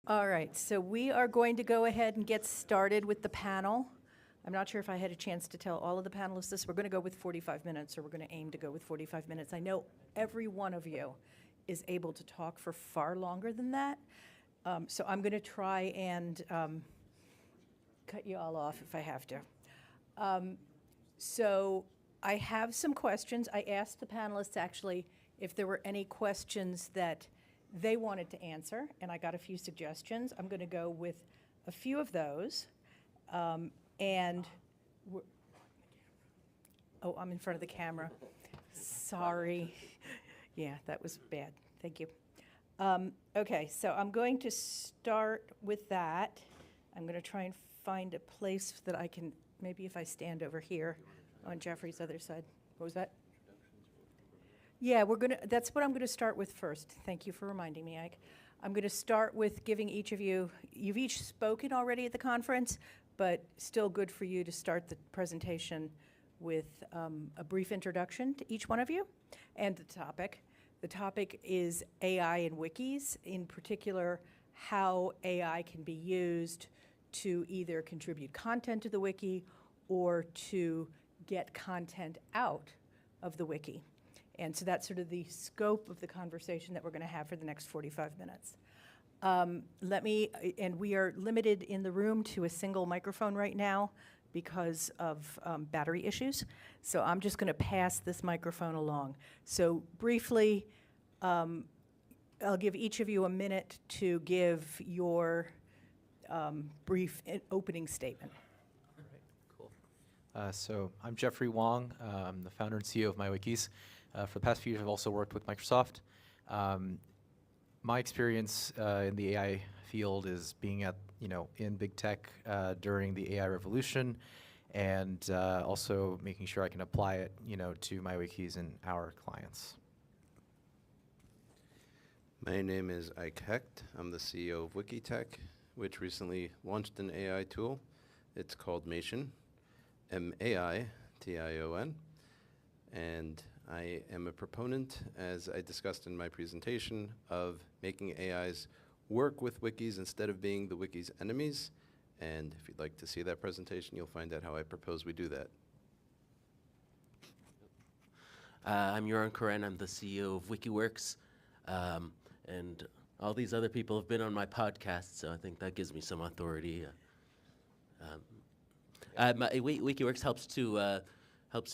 All right, so we are going to go ahead and get started with the panel. I'm not sure if I had a chance to tell all of the panelists this. We're going to go with 45 minutes, or we're going to aim to go with 45 minutes. I know every one of you is able to talk for far longer than that. So I'm going to try and cut you all off if I have to. So I have some questions. I asked the panelists actually if there were any questions that they wanted to answer, and I got a few suggestions. I'm going to go with a few of those. And oh, I'm in front of the camera. Sorry. Yeah, that was bad. Thank you. Okay, so I'm going to start with that. I'm going to try and find a place that I can, maybe if I stand over here on Jeffrey's other side. What was that? Yeah, that's what I'm going to start with first. Thank you for reminding me, Ike. I'm going to start with giving each of you, you've each spoken already at the conference, but still good for you to start the presentation with a brief introduction to each one of you and the topic. The topic is AI and wikis, in particular, how AI can be used to either contribute content to the wiki or to get content out of the wiki. And so that's sort of the scope of the conversation that we're going to have for the next 45 minutes. And we are limited in the room to a single microphone right now because of battery issues. So I'm just going to pass this microphone along. So briefly, I'll give each of you a minute to give your brief opening statement. All right, cool. So I'm Jeffrey Wang. I'm the founder and CEO of MyWikis. For the past few years, I've also worked with Microsoft. My experience in the AI field is being in big tech during the AI revolution, and also making sure I can apply it, to MyWikis and our clients. My name is Hecht. I'm the CEO of Wikitech, which recently launched an AI tool. It's called Mation, M-A-I-T-I-O-N, and I am a proponent, as I discussed in my presentation, of making AIs work with wikis instead of being the wiki's enemies. And if you'd like to see that presentation, you'll find out how I propose we do that. I'm Yaron Koren. I'm the CEO of WikiWorks. And all these other people have been on my podcast, so I think that gives me some authority. WikiWorks helps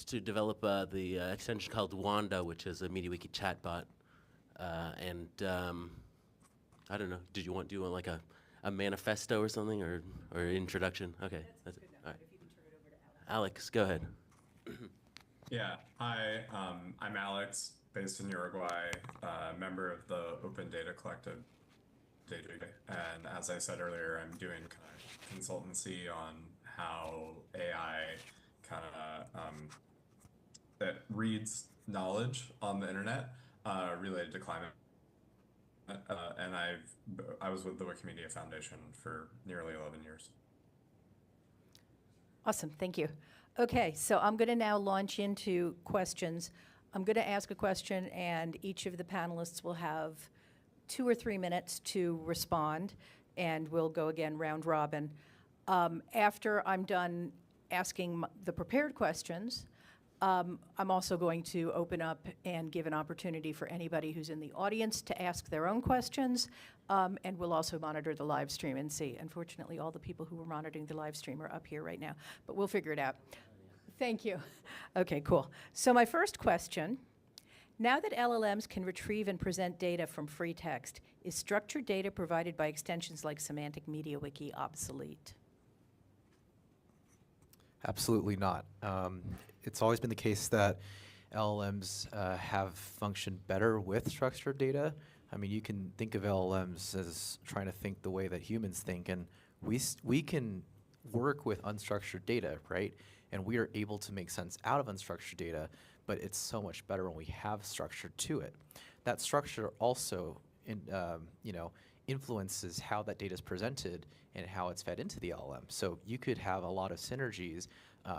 to develop the extension called Wanda, which is a MediaWiki chatbot. I don't know, do you want like a manifesto or something, or introduction? Okay, that's it. All right. If you can turn it over to Alex, go ahead. Yeah, hi, I'm Alex, based in Uruguay, member of the Open Data Collective, and as I said earlier, I'm doing kind of consultancy on how AI kind of that reads knowledge on the internet related to climate. And I was with the Wikimedia Foundation for nearly 11 years. Awesome, thank you. Okay, so I'm going to now launch into questions. I'm going to ask a question, and each of the panelists will have 2 or 3 minutes to respond, and we'll go again round robin. After I'm done asking the prepared questions, I'm also going to open up and give an opportunity for anybody who's in the audience to ask their own questions, and we'll also monitor the live stream and see. Unfortunately, all the people who were monitoring the live stream are up here right now, but we'll figure it out. Thank you. Okay, cool. So my first question, now that LLMs can retrieve and present data from free text, is structured data provided by extensions like Semantic MediaWiki obsolete? Absolutely not. It's always been the case that LLMs have functioned better with structured data. I mean, you can think of LLMs as trying to think the way that humans think, and we can work with unstructured data, right? And we are able to make sense out of unstructured data, but it's so much better when we have structure to it. That structure also influences how that data is presented and how it's fed into the LLM. So you could have a lot of synergies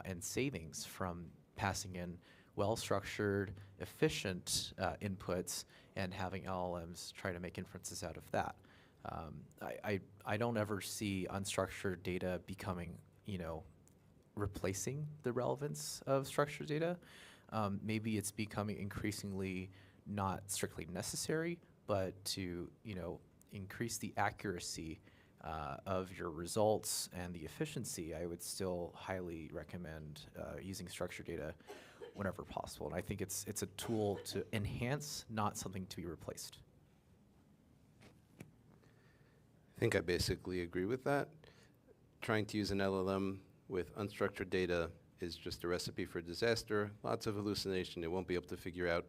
and savings from passing in well-structured, efficient inputs and having LLMs try to make inferences out of that. I don't ever see unstructured data becoming, replacing the relevance of structured data. Maybe it's becoming increasingly not strictly necessary, but to, increase the accuracy of your results and the efficiency, I would still highly recommend using structured data whenever possible. And I think it's a tool to enhance, not something to be replaced. I think I basically agree with that. Trying to use an LLM with unstructured data is just a recipe for disaster. Lots of hallucination. It won't be able to figure out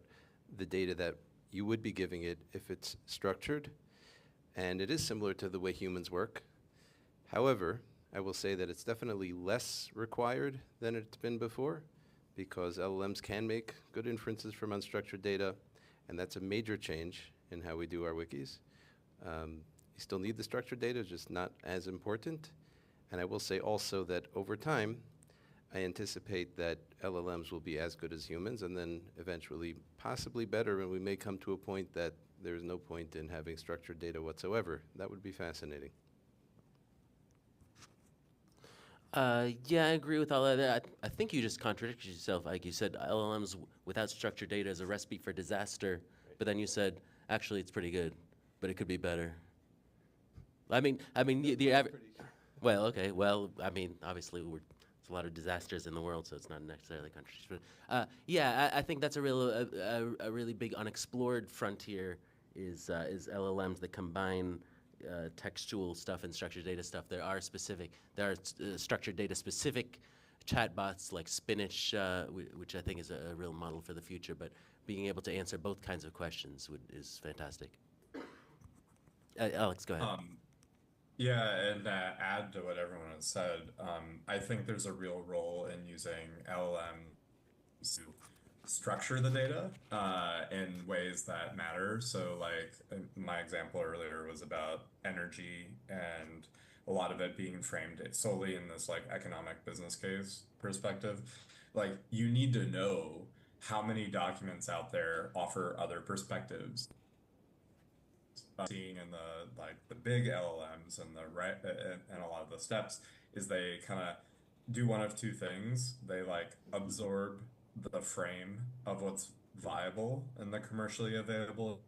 the data that you would be giving it if it's structured. And it is similar to the way humans work. However, I will say that it's definitely less required than it's been before, because LLMs can make good inferences from unstructured data, and that's a major change in how we do our wikis. You still need the structured data, just not as important. And I will say also that over time, I anticipate that LLMs will be as good as humans, and then eventually possibly better, and we may come to a point that there's no point in having structured data whatsoever. That would be fascinating. Yeah, I agree with all of that. I think you just contradicted yourself. Like you said, LLMs without structured data is a recipe for disaster, but then you said, actually, it's pretty good, but it could be better. I mean, the average. Well, okay. Well, I mean, obviously, there's a lot of disasters in the world, so it's not necessarily contradiction. Yeah, I think that's a really big unexplored frontier is LLMs that combine textual stuff and structured data stuff. There are structured data specific chatbots like Spinach, which I think is a real model for the future. But being able to answer both kinds of questions is fantastic. Alex, go ahead. Yeah, and add to what everyone has said, I think there's a real role in using LLMs to structure the data in ways that matter. So like my example earlier was about energy and a lot of it being framed solely in this like economic business case perspective. Like you need to know how many documents out there offer other perspectives. Seeing in the big LLMs and and a lot of the steps is they kind of do one of two things. They like absorb the frame of what's viable in the commercially available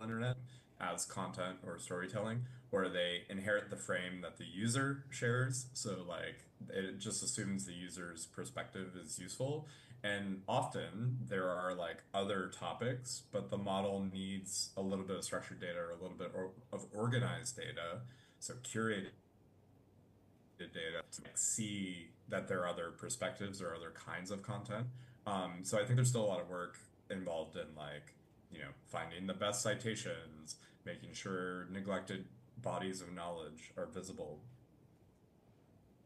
internet as content or storytelling, or they inherit the frame that the user shares. So like it just assumes the user's perspective is useful. And often there are like other topics, but the model needs a little bit of structured data or a little bit of organized data, so curated data to see that there are other perspectives or other kinds of content. So I think there's still a lot of work involved in like, finding the best citations, making sure neglected bodies of knowledge are visible,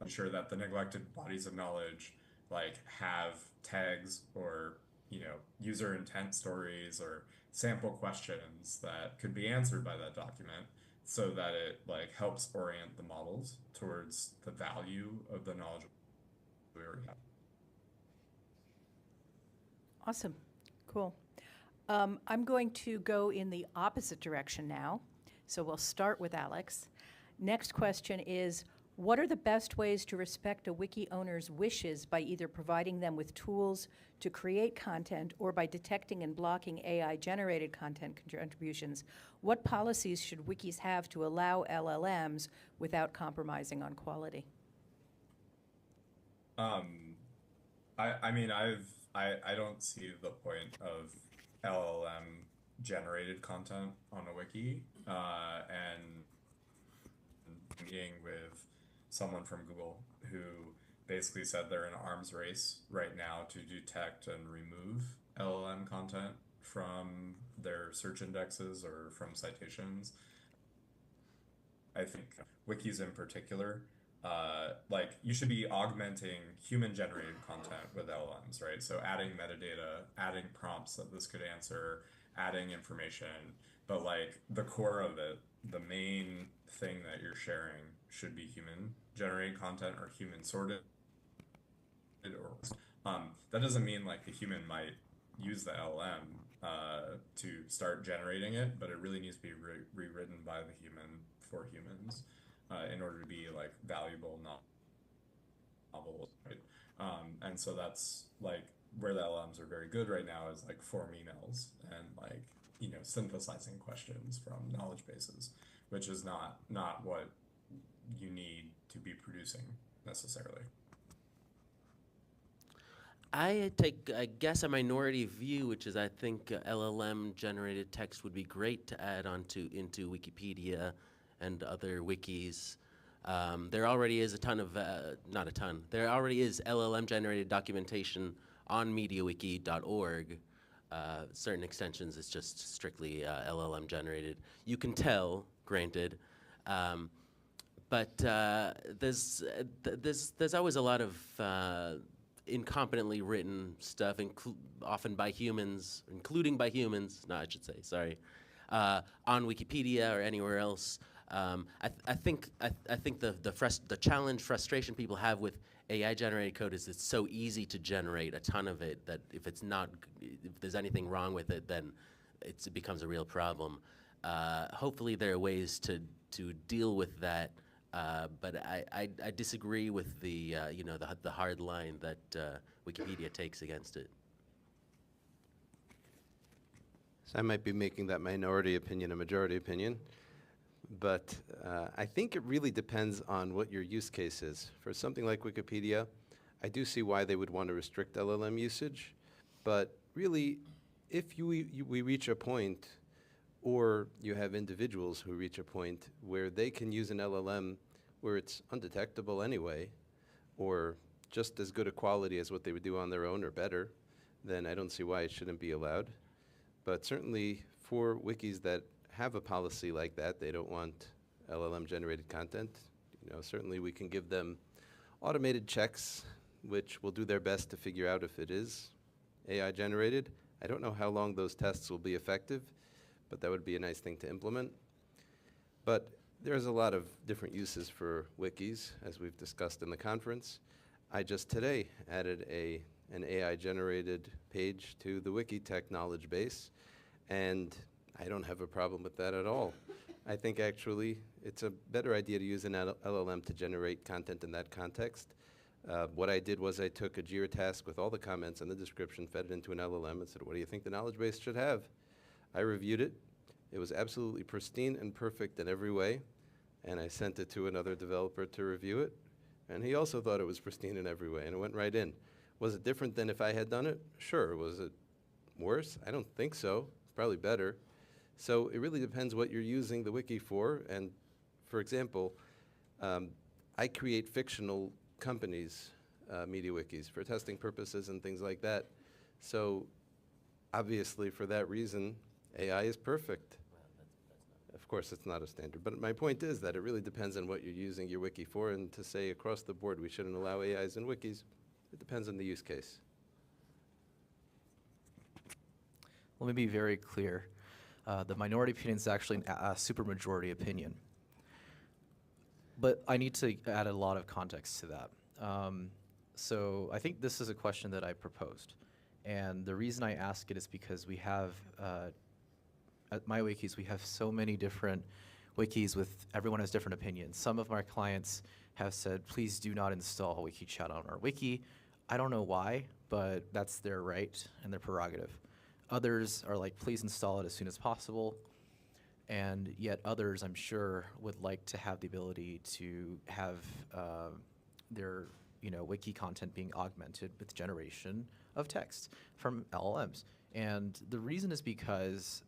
ensure that the neglected bodies of knowledge like have tags or user intent stories or sample questions that could be answered by that document, so that it like helps orient the models towards the value of the knowledge we already have. Awesome. Cool. I'm going to go in the opposite direction now. So we'll start with Alex. Next question is, what are the best ways to respect a wiki owner's wishes by either providing them with tools to create content or by detecting and blocking AI-generated content contributions? What policies should wikis have to allow LLMs without compromising on quality? I don't see the point of LLM generated content on a wiki, and meeting with someone from Google who basically said they're in an arms race right now to detect and remove LLM content from their search indexes or from citations. I think wikis in particular, like you should be augmenting human-generated content with LLMs, right? So adding metadata, adding prompts that this could answer, adding information, but like the core of it, the main thing that you're sharing should be human-generated content or human-sorted. Or that doesn't mean like the human might use the LLM to to start generating it, but it really needs to be rewritten by the human for humans in order to be like valuable novels, right? And so that's like where the LLMs are very good right now is like form emails and like, you know, synthesizing questions from knowledge bases, which is not what you need to be producing necessarily. I take, I guess, a minority view, which is I think LLM-generated text would be great to add into Wikipedia and other wikis. There already is a ton of, not a ton, there already is LLM-generated documentation on MediaWiki.org. Certain extensions, it's just strictly LLM-generated. You can tell, granted, but there's always a lot of incompetently written stuff, often by humans, including by humans. No, I should say, sorry, on Wikipedia or anywhere else. I think the challenge, frustration people have with AI-generated code is it's so easy to generate a ton of it that if there's anything wrong with it, then it becomes a real problem. Hopefully, there are ways to deal with that. But I disagree with the hard line that Wikipedia takes against it. So I might be making that minority opinion a majority opinion, but I think it really depends on what your use case is. For something like Wikipedia, I do see why they would want to restrict LLM usage, but really, if we reach a point, or you have individuals who reach a point where they can use an LLM where it's undetectable anyway, or just as good a quality as what they would do on their own or better, then I don't see why it shouldn't be allowed. But certainly for wikis that have a policy like that, they don't want LLM-generated content, you know, certainly we can give them automated checks, which will do their best to figure out if it is AI-generated. I don't know how long those tests will be effective, but that would be a nice thing to implement. But there's a lot of different uses for wikis, as we've discussed in the conference. I just today added an AI-generated page to the Wikitech knowledge base, and I don't have a problem with that at all. I think actually it's a better idea to use an LLM to generate content in that context. What I did was I took a JIRA task with all the comments and the description, fed it into an LLM, and said, what do you think the knowledge base should have? I reviewed it. It was absolutely pristine and perfect in every way, and I sent it to another developer to review it, and he also thought it was pristine in every way, and it went right in. Was it different than if I had done it? Sure. Was it worse? I don't think so. It's probably better. So it really depends what you're using the wiki for, and for example, I create fictional companies, media wikis, for testing purposes and things like that. So obviously for that reason, AI is perfect. Of course, it's not a standard, but my point is that it really depends on what you're using your wiki for, and to say across the board we shouldn't allow AIs in wikis, it depends on the use case. Let me be very clear. The minority opinion is actually a supermajority opinion. But I need to add a lot of context to that. So I think this is a question that I proposed. And the reason I ask it is because we have, at MyWikis, we have so many different wikis with everyone has different opinions. Some of my clients have said, please do not install WikiChat on our wiki. I don't know why, but that's their right and their prerogative. Others are like, please install it as soon as possible. And yet others, I'm sure, would like to have the ability to have their wiki content being augmented with generation of text from LLMs. And the reason is because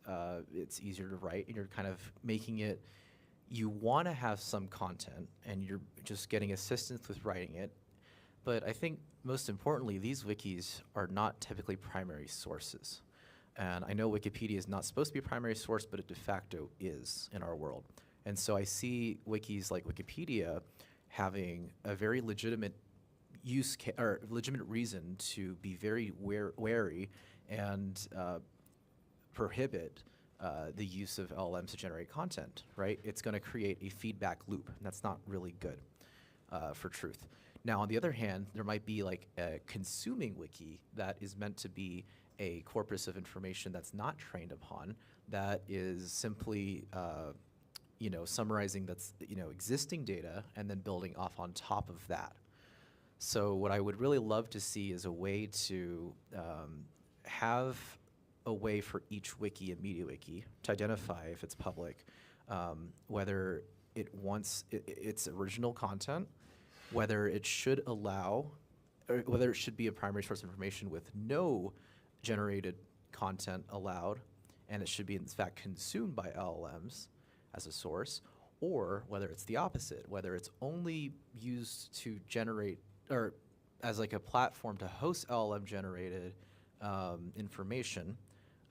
it's easier to write, and you're kind of making it, you want to have some content, and you're just getting assistance with writing it. But I think most importantly, these wikis are not typically primary sources. And I know Wikipedia is not supposed to be a primary source, but it de facto is in our world. And so I see wikis like Wikipedia having a very legitimate legitimate reason to be very wary and prohibit the use of LLMs to generate content, right? It's going to create a feedback loop, and that's not really good for truth. Now, on the other hand, there might be like a consuming wiki that is meant to be a corpus of information that's not trained upon, that is simply summarizing that's existing data and then building off on top of that. So what I would really love to see is a way to have a way for each wiki and MediaWiki to identify if it's public, whether it wants its original content, whether it should allow, or whether it should be a primary source of information with no generated content allowed, and it should be in fact consumed by LLMs as a source, or whether it's the opposite, whether it's only used to generate, or as like a platform to host LLM generated information,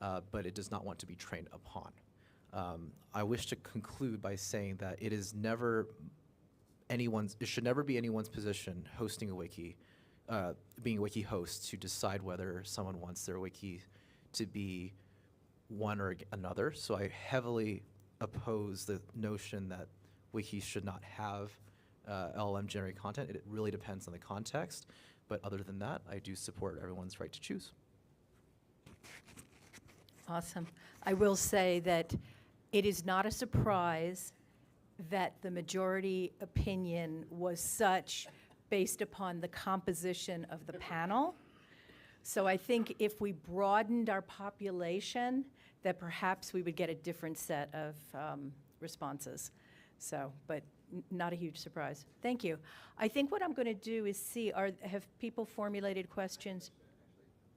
but it does not want to be trained upon. I wish to conclude by saying that it should never be anyone's position hosting a wiki, being a wiki host, to decide whether someone wants their wiki to be one or another. So I heavily oppose the notion that wikis should not have LLM generated content. It really depends on the context. But other than that, I do support everyone's right to choose. Awesome. I will say that it is not a surprise that the majority opinion was such based upon the composition of the panel. So I think if we broadened our population, that perhaps we would get a different set of responses. So, but not a huge surprise. Thank you. I think what I'm going to do is see, have people formulated questions?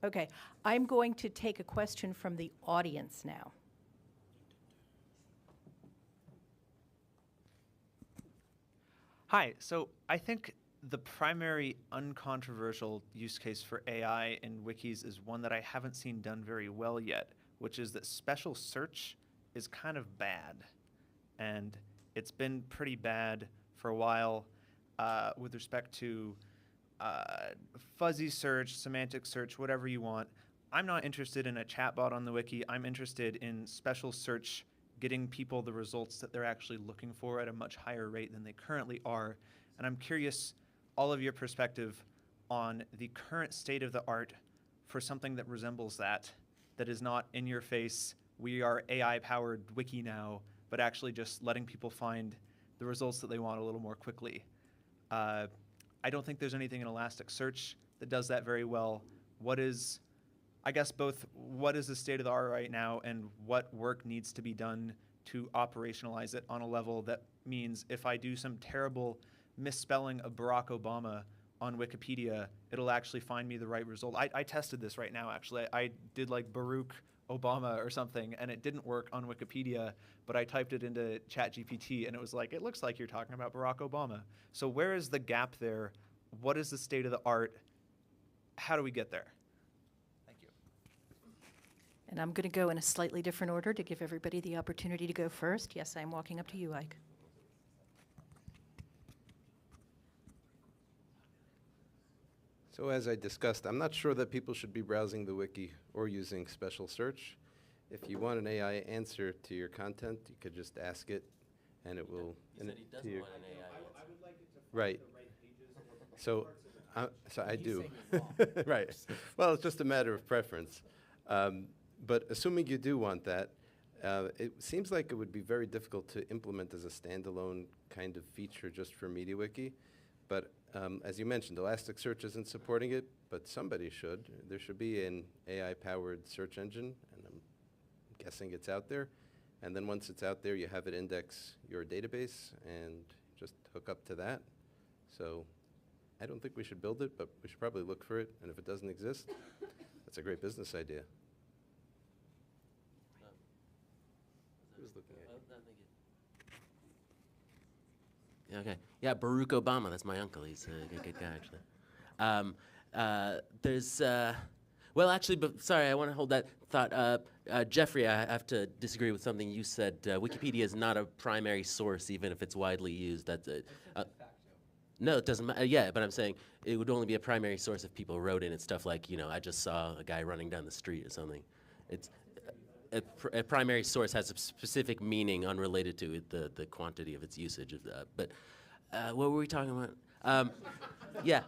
Okay, I'm going to take a question from the audience now. Hi, so I think the primary uncontroversial use case for AI in wikis is one that I haven't seen done very well yet, which is that special search is kind of bad. And it's been pretty bad for a while with respect to fuzzy search, semantic search, whatever you want. I'm not interested in a chatbot on the wiki. I'm interested in special search, getting people the results that they're actually looking for at a much higher rate than they currently are. And I'm curious all of your perspective on the current state of the art for something that resembles that is not in your face, we are AI-powered wiki now, but actually just letting people find the results that they want a little more quickly. I don't think there's anything in Elasticsearch that does that very well. What is, I guess, both what is the state of the art right now and what work needs to be done to operationalize it on a level that means if I do some terrible misspelling of Barack Obama on Wikipedia, it'll actually find me the right result. I tested this right now, actually. I did like Baruch Obama or something, and it didn't work on Wikipedia, but I typed it into ChatGPT, and it was like, it looks like you're talking about Barack Obama. So where is the gap there? What is the state of the art? How do we get there? Thank you. And I'm going to go in a slightly different order to give everybody the opportunity to go first. Yes, I'm walking up to you, Ike. So as I discussed, I'm not sure that people should be browsing the wiki or using special search. If you want an AI answer to your content, you could just ask it, and it will. He said he doesn't want an AI answer. I would like it to find Right. the right pages or So, parts of it. so I He's do. saying it's wrong. Right. Well, it's just a matter of preference. But assuming you do want that, it seems like it would be very difficult to implement as a standalone kind of feature just for MediaWiki. But as you mentioned, Elasticsearch isn't supporting it, but somebody should. There should be an AI-powered search engine, and I'm guessing it's out there. And then once it's out there, you have it index your database and just hook up to that. So I don't think we should build it, but we should probably look for it. And if it doesn't exist, that's a great business idea. Who's looking at you? Yeah, okay. Yeah, Barack Obama. That's my uncle. He's a good guy, actually. Well, actually, but sorry, I want to hold that thought. Jeffrey, I have to disagree with something you said. Wikipedia is not a primary source, even if it's widely used. That's it. No, it doesn't matter. Yeah, but I'm saying it would only be a primary source if people wrote in it stuff like, I just saw a guy running down the street or something. It's a primary source has a specific meaning unrelated to it, the quantity of its usage of that. But what were we talking about? Yeah,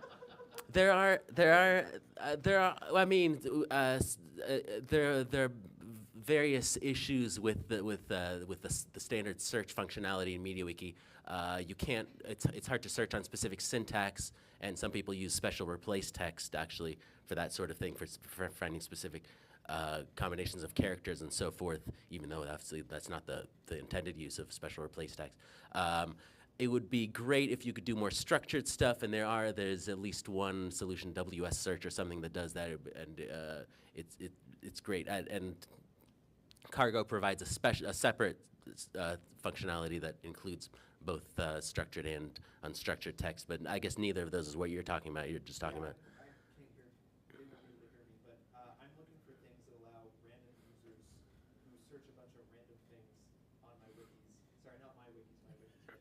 I mean, there are various issues with the standard search functionality in MediaWiki. You can't. It's hard to search on specific syntax, and some people use special replace text actually for that sort of thing, for finding specific combinations of characters and so forth. Even though obviously that's not the intended use of special replace text. It would be great if you could do more structured stuff, and there's at least one solution, WS Search or something, that does that, and it's great. And Cargo provides a separate functionality that includes both structured and unstructured text, but I guess neither of those is what you're talking about. You're just talking about. I can't hear. They won't be able to hear me, but I'm looking for things that allow random users who search a bunch of random things on my wikis. Sorry, not my wikis, my wikis,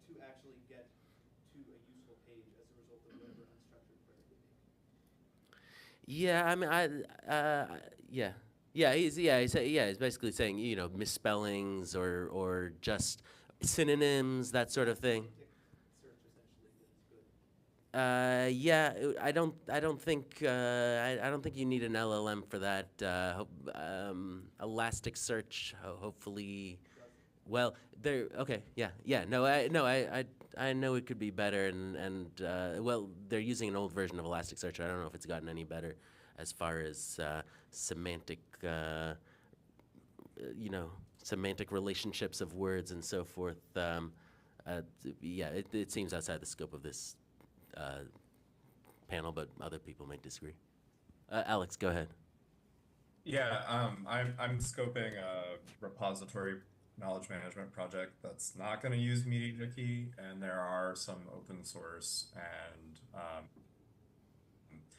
to actually get to a useful page as a result of whatever unstructured query we make. Yeah, I mean, he's basically saying, misspellings or just synonyms, that sort of thing. Search essentially that is good. I don't think you need an LLM for that. Elasticsearch, hopefully. Well, okay, I know it could be better, and well, they're using an old version of Elasticsearch. I don't know if it's gotten any better as far as semantic, semantic relationships of words and so forth. It seems outside the scope of this panel, but other people might disagree. Alex, go ahead. Yeah, I'm scoping a repository knowledge management project that's not going to use MediaWiki, and there are some open source and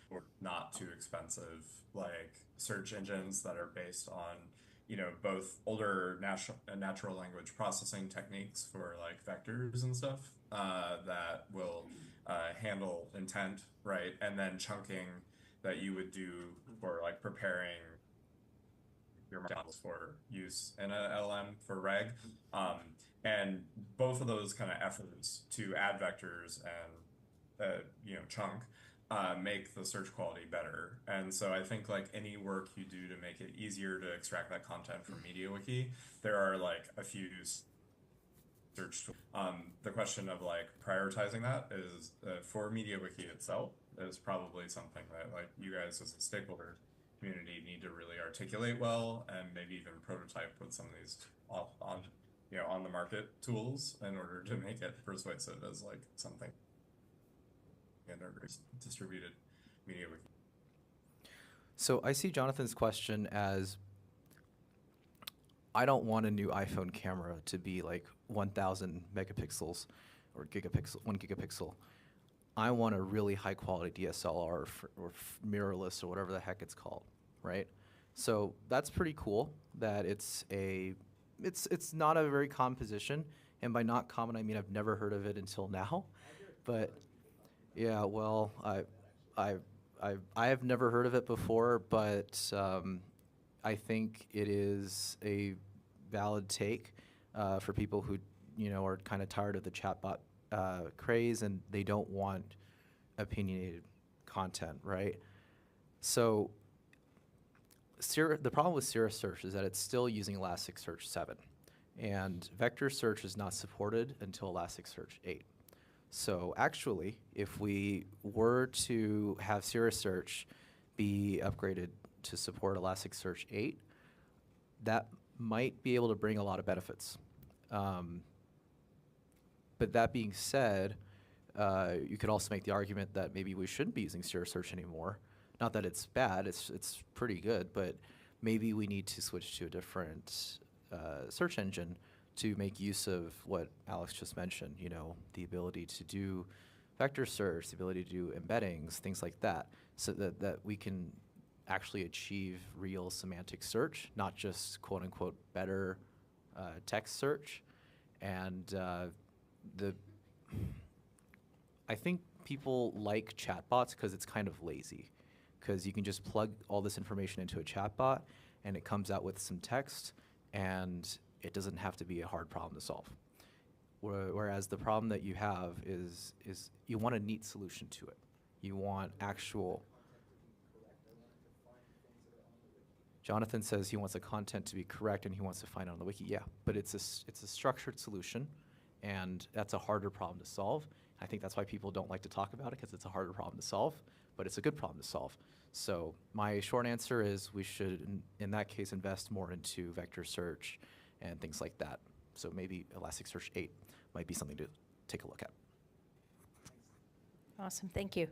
or not too expensive like search engines that are based on both older natural language processing techniques for like vectors and stuff that will handle intent, right, and then chunking that you would do for like preparing your models for use in a LLM for reg. And both of those kind of efforts to add vectors and chunk make the search quality better. And so I think like any work you do to make it easier to extract that content from MediaWiki, there are like a few search tools. The question of like prioritizing that is for MediaWiki itself is probably something that like you guys as a stakeholder community need to really articulate well, and maybe even prototype with some of these on the market tools in order to make it persuasive as like something in our distributed MediaWiki. So I see Jonathan's question as, I don't want a new iPhone camera to be like 1,000 megapixels or 1 gigapixel. I want a really high quality DSLR or mirrorless or whatever the heck it's called, right? So that's pretty cool that it's not a very common position, and by not common I mean I've never heard of it until now. But yeah, well, I have never heard of it before, but I think it is a valid take for people who are kind of tired of the chatbot craze, and they don't want opinionated content, right? So the problem with Cirrus Search is that it's still using Elasticsearch 7, and vector search is not supported until Elasticsearch 8. So actually, if we were to have Cirrus Search be upgraded to support Elasticsearch 8, that might be able to bring a lot of benefits. But that being said, you could also make the argument that maybe we shouldn't be using Cirrus Search anymore. Not that it's bad, it's pretty good, but maybe we need to switch to a different search engine to make use of what Alex just mentioned, the ability to do vector search, the ability to do embeddings, things like that, so that we can actually achieve real semantic search, not just quote unquote better text search. And I think people like chatbots because it's kind of lazy, because you can just plug all this information into a chatbot and it comes out with some text, and it doesn't have to be a hard problem to solve. Whereas the problem that you have is you want a neat solution to it. You want actual. Jonathan says he wants the content to be correct and he wants to find it on the wiki. Yeah, but it's a structured solution, and that's a harder problem to solve. I think that's why people don't like to talk about it, because it's a harder problem to solve, but it's a good problem to solve. So my short answer is we should, in that case, invest more into vector search and things like that. So maybe Elasticsearch 8 might be something to take a look at. Awesome, thank you.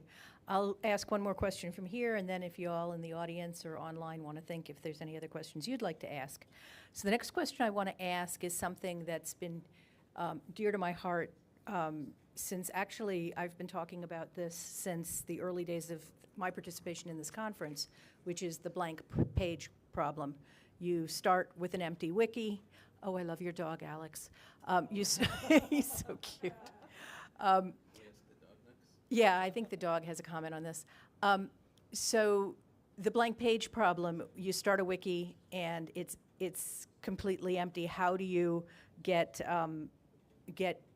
I'll ask one more question from here, and then if you all in the audience or online want to think if there's any other questions you'd like to ask. So the next question I want to ask is something that's been dear to my heart since actually I've been talking about this since the early days of my participation in this conference, which is the blank page problem. You start with an empty wiki. Oh, I love your dog, Alex. He's so cute. Yeah, I think the dog has a comment on this. So the blank page problem, you start a wiki and it's completely empty. How do you get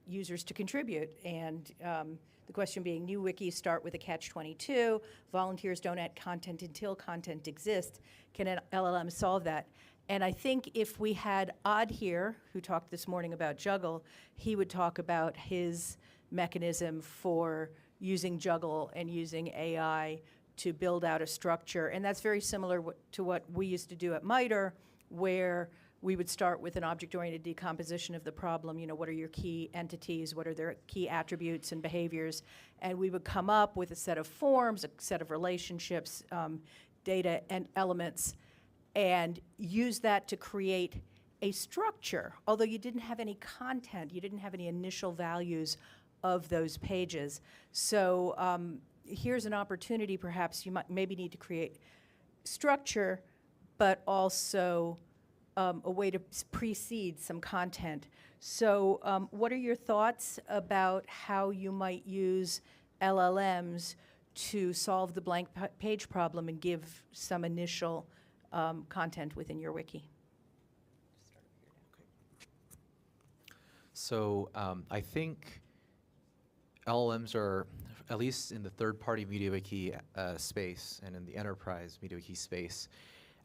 users to contribute? And the question being, new wikis start with a catch-22. Volunteers don't add content until content exists. Can an LLM solve that? And I think if we had Odd here, who talked this morning about Juggle, he would talk about his mechanism for using Juggle and using AI to build out a structure. And that's very similar to what we used to do at MITRE, where we would start with an object-oriented decomposition of the problem. You know, what are your key entities? What are their key attributes and behaviors? And we would come up with a set of forms, a set of relationships, data and elements, and use that to create a structure. Although you didn't have any content, you didn't have any initial values of those pages. So here's an opportunity, perhaps you might maybe need to create structure, but also a way to precede some content. So what are your thoughts about how you might use LLMs to solve the blank page problem and give some initial content within your wiki? So I think LLMs are, at least in the third-party MediaWiki space and in the enterprise MediaWiki space,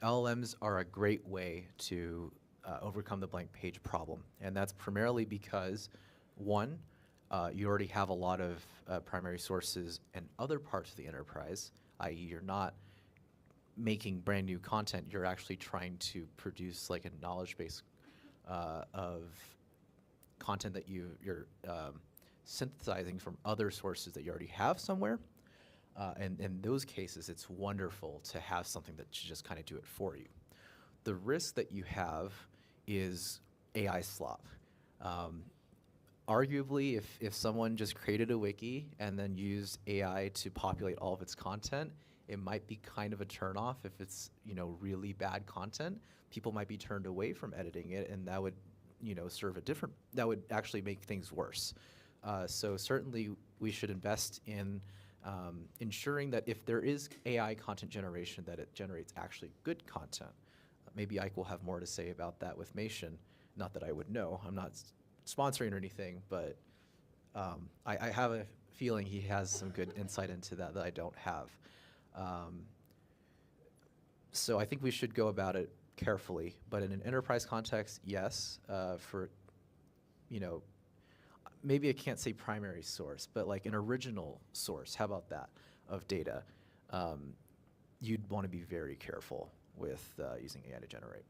LLMs are a great way to overcome the blank page problem. And that's primarily because, one, you already have a lot of primary sources in other parts of the enterprise, i.e. you're not making brand new content, you're actually trying to produce like a knowledge base of content that you're synthesizing from other sources that you already have somewhere. And in those cases, it's wonderful to have something that should just kind of do it for you. The risk that you have is AI slop. Arguably, if someone just created a wiki and then used AI to populate all of its content, it might be kind of a turnoff if it's, you know, really bad content. People might be turned away from editing it, and that would, you know, that would actually make things worse. So certainly we should invest in ensuring that if there is AI content generation, that it generates actually good content. Maybe Ike will have more to say about that with Mation. Not that I would know. I'm not sponsoring or anything, but I have a feeling he has some good insight into that I don't have. So I think we should go about it carefully, but in an enterprise context, yes, for, you know, maybe I can't say primary source, but like an original source, how about that, of data, you'd want to be very careful with using AI to generate.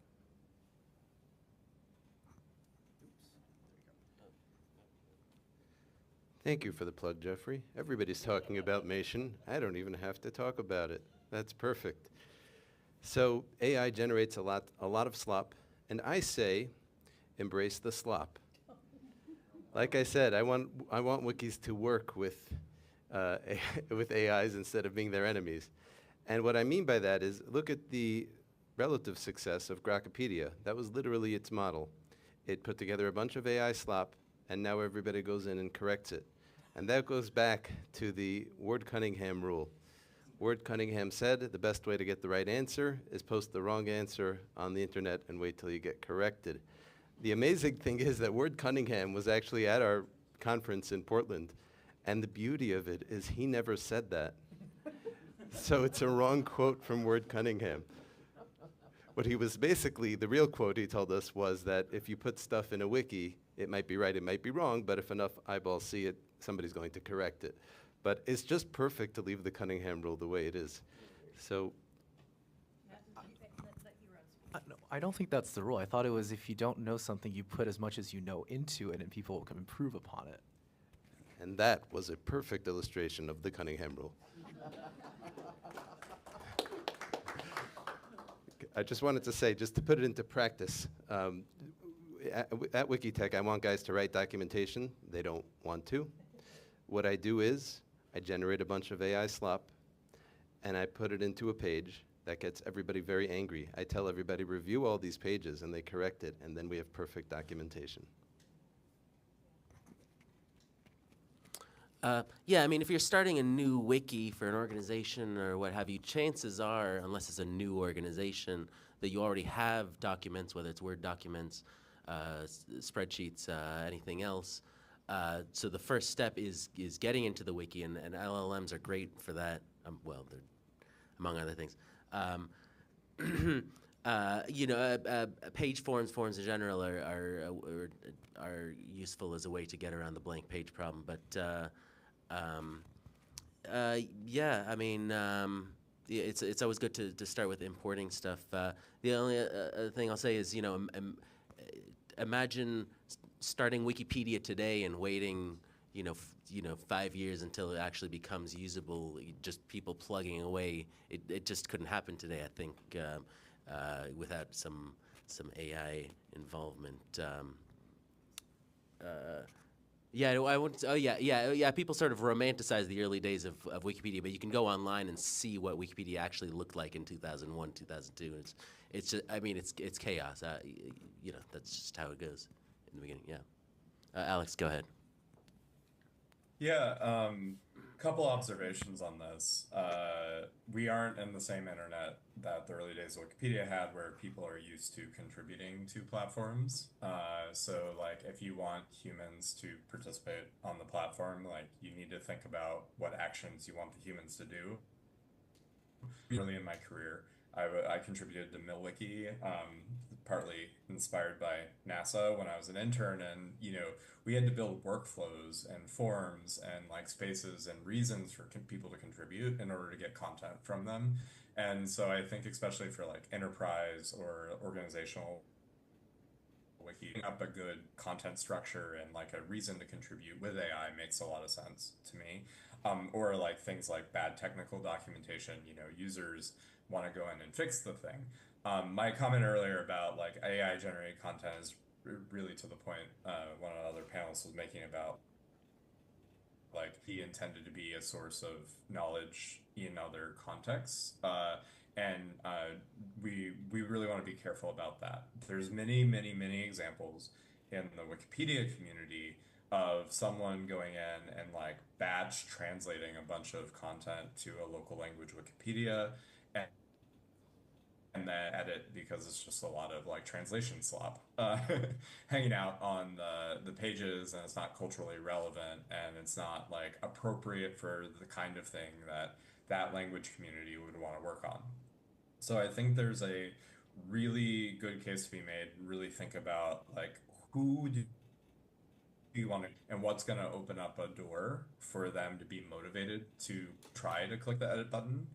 Thank you for the plug, Jeffrey. Everybody's talking about Mation. I don't even have to talk about it. That's perfect. So AI generates a lot of slop, and I say, embrace the slop. Like I said, I want wikis to work with with AIs instead of being their enemies. And what I mean by that is, look at the relative success of Grokpedia. That was literally its model. It put together a bunch of AI slop, and now everybody goes in and corrects it. And that goes back to the Ward-Cunningham rule. Ward-Cunningham said the best way to get the right answer is post the wrong answer on the internet and wait till you get corrected. The amazing thing is that Ward Cunningham was actually at our conference in Portland, and the beauty of it is he never said that. So it's a wrong quote from Ward Cunningham. What he was basically, the real quote he told us was that if you put stuff in a wiki, it might be right, it might be wrong, but if enough eyeballs see it, somebody's going to correct it. But it's just perfect to leave the Cunningham rule the way it is. So No, I don't think that's the rule. I thought it was if you don't know something, you put as much as you know into it, and people can improve upon it. And that was a perfect illustration of the Cunningham rule. I just wanted to say, just to put it into practice, at Wikitech, I want guys to write documentation. They don't want to. What I do is, I generate a bunch of AI slop, and I put it into a page that gets everybody very angry. I tell everybody, review all these pages, and they correct it, and then we have perfect documentation. Yeah, I mean, if you're starting a new wiki for an organization or what have you, chances are, unless it's a new organization, that you already have documents, whether it's Word documents, spreadsheets, anything else. So the first step is getting into the wiki, and LLMs are great for that. Well, they're among other things. Page forms in general are useful as a way to get around the blank page problem, but. Yeah, I mean, it's always good to start with importing stuff. The only other thing I'll say is, imagine starting Wikipedia today and waiting, 5 years until it actually becomes usable. Just people plugging away. It just couldn't happen today, I think, without some AI involvement. Yeah, I wouldn't. Oh, yeah. People sort of romanticize the early days of Wikipedia, but you can go online and see what Wikipedia actually looked like in 2001, 2002. It's just, I mean, it's chaos. That's just how it goes in the beginning. Yeah. Alex, go ahead. Yeah, couple observations on this. We aren't in the same internet that the early days of Wikipedia had, where people are used to contributing to platforms. So like if you want humans to participate on the platform, like you need to think about what actions you want the humans to do. Early in my career, I contributed to MilWiki, partly inspired by NASA when I was an intern, and we had to build workflows and forms and like spaces and reasons for people to contribute in order to get content from them. And so I think especially for like enterprise or organizational wiki, up a good content structure and like a reason to contribute with AI makes a lot of sense to me. Or like things like bad technical documentation, users want to go in and fix the thing. My comment earlier about like AI generated content is really to the point one of the other panelists was making about like he intended to be a source of knowledge in other contexts. And we really want to be careful about that. There's many examples in the Wikipedia community of someone going in and like batch translating a bunch of content to a local language Wikipedia and then edit because it's just a lot of like translation slop hanging out on the pages, and it's not culturally relevant, and it's not like appropriate for the kind of thing that language community would want to work on. So I think there's a really good case to be made. Really think about like who do you want to, and what's going to open up a door for them to be motivated to try to click the edit button.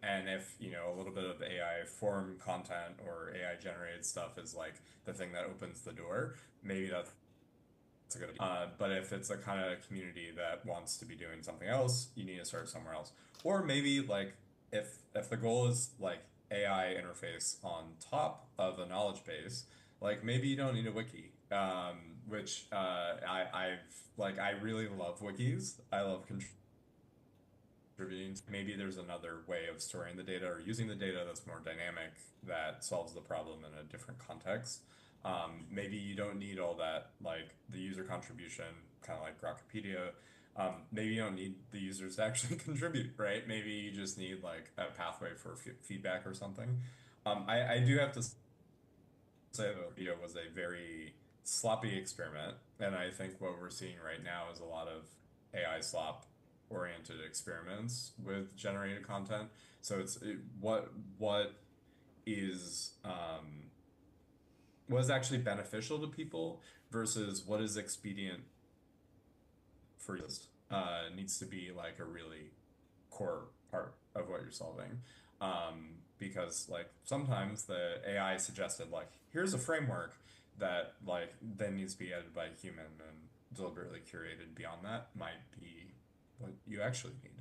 And if, a little bit of AI form content or AI generated stuff is like the thing that opens the door, maybe that's a good idea. But if it's a kind of community that wants to be doing something else, you need to start somewhere else. Or maybe like if the goal is like AI interface on top of the knowledge base, like maybe you don't need a wiki. Which I really love wikis. I love contributing. Maybe there's another way of storing the data or using the data that's more dynamic that solves the problem in a different context. Maybe you don't need all that, like the user contribution, kind of like Grokpedia. Maybe you don't need the users to actually contribute, right? Maybe you just need like a pathway for feedback or something. I do have to say the video was a very sloppy experiment, and I think what we're seeing right now is a lot of AI slop oriented experiments with generated content. So what is what is actually beneficial to people versus what is expedient for you needs to be like a really core part of what you're solving. Because like sometimes the AI suggested like here's a framework that like then needs to be edited by a human and deliberately curated beyond that might be what you actually need.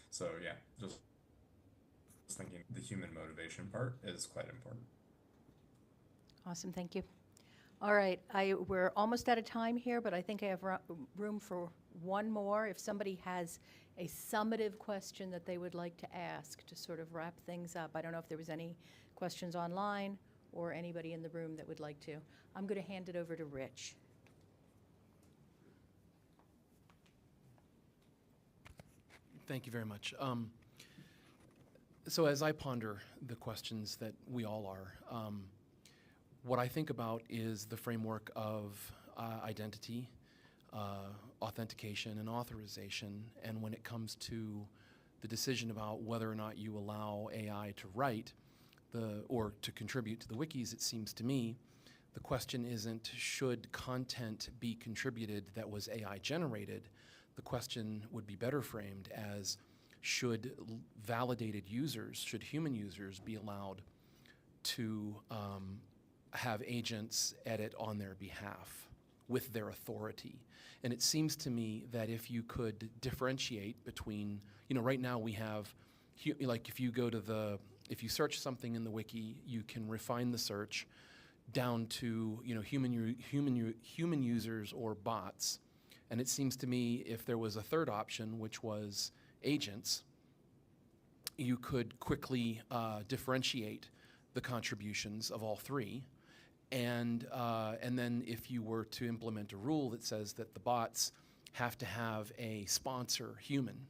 So yeah, just thinking the human motivation part is quite important. Awesome, thank you. All right, we're almost out of time here, but I think I have room for one more. If somebody has a summative question that they would like to ask to sort of wrap things up. I don't know if there was any questions online or anybody in the room that would like to. I'm going to hand it over to Rich. Thank you very much. So as I ponder the questions that we all are, what I think about is the framework of identity, authentication, and authorization. And when it comes to the decision about whether or not you allow AI to write or to contribute to the wikis, it seems to me the question isn't should content be contributed that was AI generated. The question would be better framed as should validated users, should human users be allowed to have agents edit on their behalf with their authority. And it seems to me that if you could differentiate between, right now we have, like if you search something in the wiki, you can refine the search down to, human users or bots. And it seems to me if there was a third option, which was agents, you could quickly differentiate the contributions of all three. And then if you were to implement a rule that says that the bots have to have a sponsor human,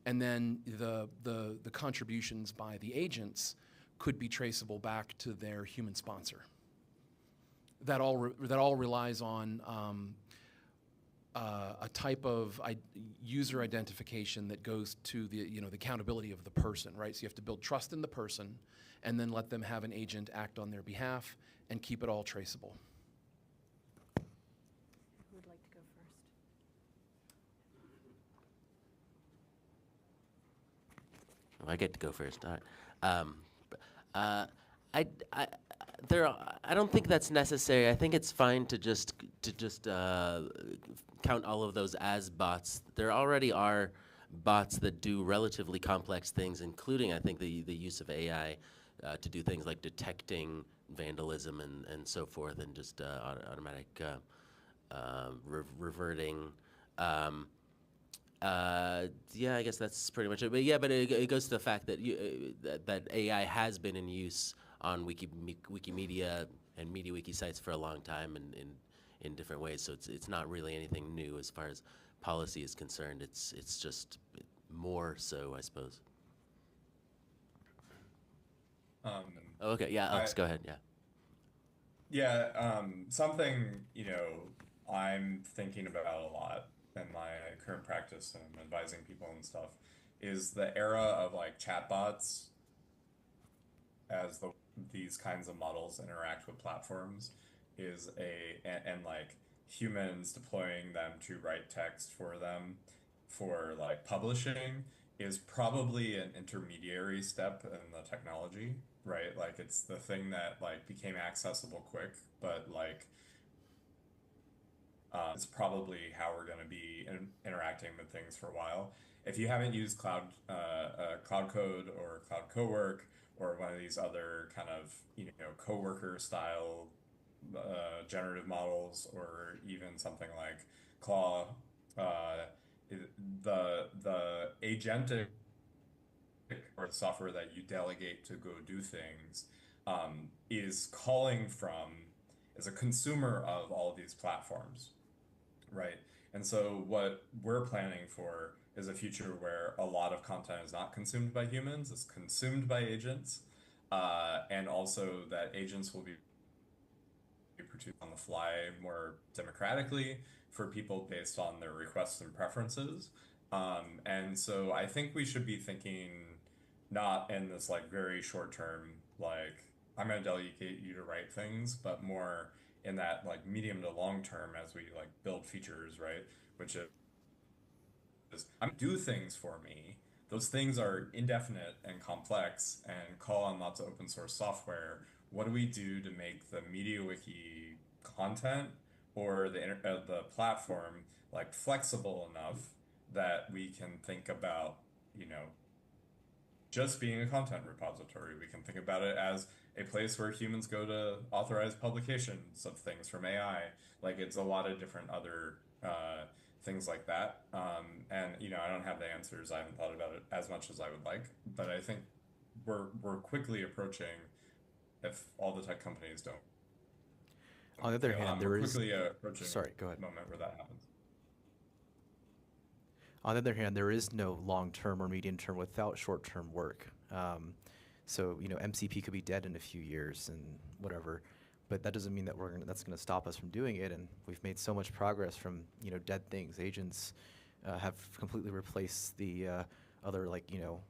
and then the contributions by the agents could be traceable back to their human sponsor. That all relies on a type of user identification that goes to the accountability of the person, right? So you have to build trust in the person, and then let them have an agent act on their behalf, and keep it all traceable. Who would like to go first? Oh, I get to go first. All right. I don't think that's necessary. I think it's fine to just count all of those as bots. There already are bots that do relatively complex things, including I think the use of AI to do things like detecting vandalism and so forth, and just automatic reverting. Yeah, I guess that's pretty much it. But yeah, but it goes to the fact that that AI has been in use on Wikimedia and MediaWiki sites for a long time, and in different ways. So it's not really anything new as far as policy is concerned. It's just more so, I suppose. Okay, yeah, Alex, go ahead. Yeah. Yeah, something, I'm thinking about a lot in my current practice and advising people and stuff is the era of like chatbots as these kinds of models interact with platforms is and like humans deploying them to write text for them for like publishing is probably an intermediary step in the technology, right? Like it's the thing that like became accessible quick, but like it's probably how we're going to be interacting with things for a while. If you haven't used Cloud Code or Cloud Cowork or one of these other kind of coworker style generative models, or even something like Claw, the agentic or the software that you delegate to go do things is calling from as a consumer of all of these platforms, right? And so what we're planning for is a future where a lot of content is not consumed by humans, it's consumed by agents. and also that agents will be produced on the fly more democratically for people based on their requests and preferences. And so I think we should be thinking not in this like very short term, like I'm going to delegate you to write things, but more in that like medium to long term as we like build features, right? Which is I'm do things for me. Those things are indefinite and complex and call on lots of open source software. What do we do to make the MediaWiki content or the platform like flexible enough that we can think about, you know, just being a content repository. We can think about it as a place where humans go to authorize publications of things from AI. Like it's a lot of different other things like that. And you know, I don't have the answers. I haven't thought about it as much as I would like, but I think we're quickly approaching, if all the tech companies don't. On the other hand, there we're is. quickly approaching Sorry, go ahead. a moment where that happens. On the other hand, there is no long-term or medium-term without short-term work. So, you know, MCP could be dead in a few years and whatever, but that doesn't mean that that's going to stop us from doing it. And we've made so much progress from, you know, dead things. Agents have completely replaced the other, like, you know,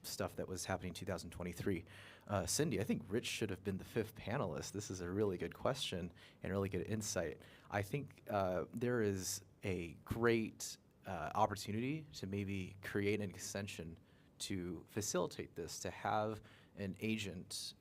stuff that was happening in 2023. Cindy, I think Rich should have been the fifth panelist. This is a really good question and really good insight. I think there is a great opportunity to maybe create an extension to facilitate this, to have an agent,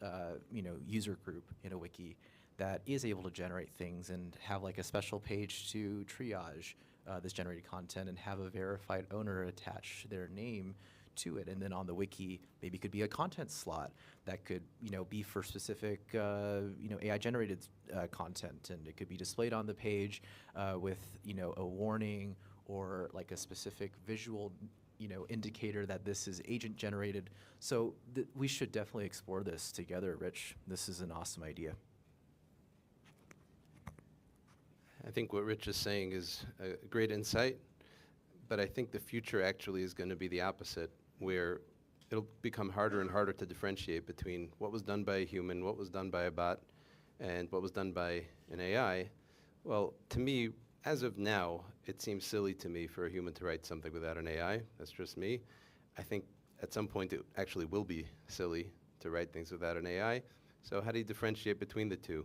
you know, user group in a wiki that is able to generate things and have like a special page to triage this generated content and have a verified owner attach their name to it. And then on the wiki, maybe could be a content slot that could, you know, be for specific, you know, AI generated content, and it could be displayed on the page with, you know, a warning or like a specific visual, you know, indicator that this is agent generated. So we should definitely explore this together, Rich. This is an awesome idea. I think what Rich is saying is a great insight, but I think the future actually is going to be the opposite, where it'll become harder and harder to differentiate between what was done by a human, what was done by a bot, and what was done by an AI. Well, to me, as of now, it seems silly to me for a human to write something without an AI. That's just me. I think at some point it actually will be silly to write things without an AI. So how do you differentiate between the two?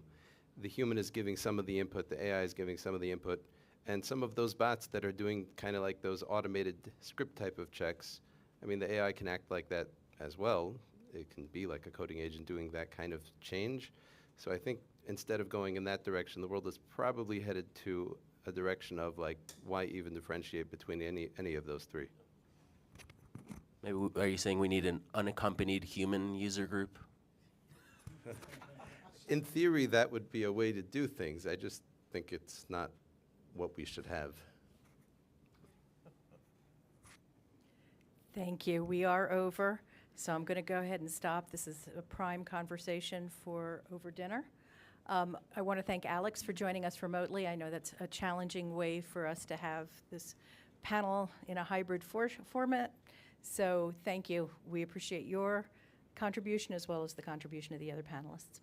The human is giving some of the input, the AI is giving some of the input, and some of those bots that are doing kind of like those automated script type of checks, I mean, the AI can act like that as well. It can be like a coding agent doing that kind of change. So I think instead of going in that direction, the world is probably headed to a direction of like, why even differentiate between any of those three? Maybe are you saying we need an unaccompanied human user group? In theory, that would be a way to do things. I just think it's not what we should have. Thank you. We are over, so I'm going to go ahead and stop. This is a prime conversation for over dinner. I want to thank Alex for joining us remotely. I know that's a challenging way for us to have this panel in a hybrid format, so thank you. We appreciate your contribution as well as the contribution of the other panelists.